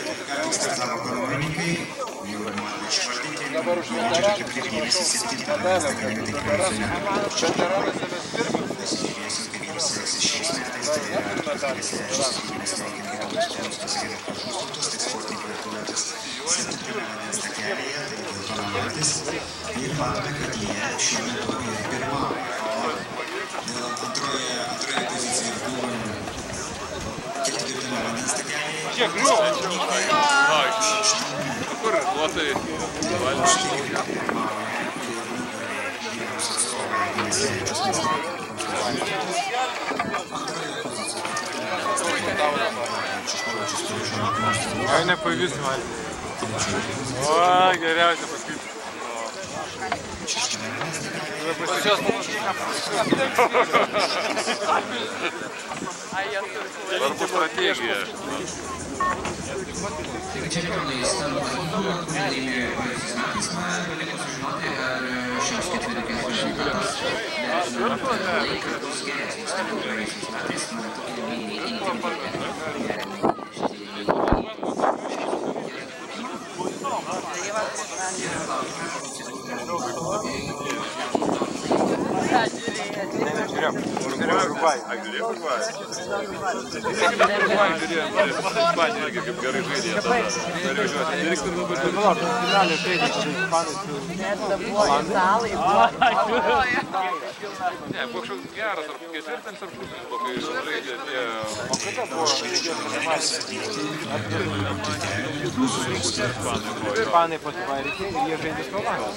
ką tik startavo kanovininkai, jau įmanoma išvardyti, leidžia atkreipti dėmesį 7 valandas degalinių pasižiūrėsim, kaip jums seksis šiais metais, tai yra svečius lygybės sveikinti galbūt pasakyti kažkokius tautus, tik sportininkai atletas 7 vandens takelyje, tai geltonamadis. Ir matome, kad jie šiuo metu ir pirmauja, o antroje pozicijoje buvo 4 vandens takelyje. Kiek griuvo? Kur duotai Ai, nepavys valgyti. O, geriausia paskaityti. Pas jos svarbu strategija. Čempionai starto kurį laimėjo praėjusiais metais, beliko sužinoti, ar šios ketvirtės rezultatas laikas bus geresnis negu praėjusiais metais. Urugvajų. Ai, žiūrėjau Urugvajų? Urugvajų žiūrėjom, Ispanija irgi kaip gerai žaidė tada. Norėjau žiūrėti. Nereiktų ir labai dalyvauti. Finalė žaidė su Ispanais. Ne, buvo kažkoks geras, ar ketvirtams ar pusės buvo, kai žaidė tie... O kada buvo Ispanai pasivarė ir jie žaidė Slovakiją.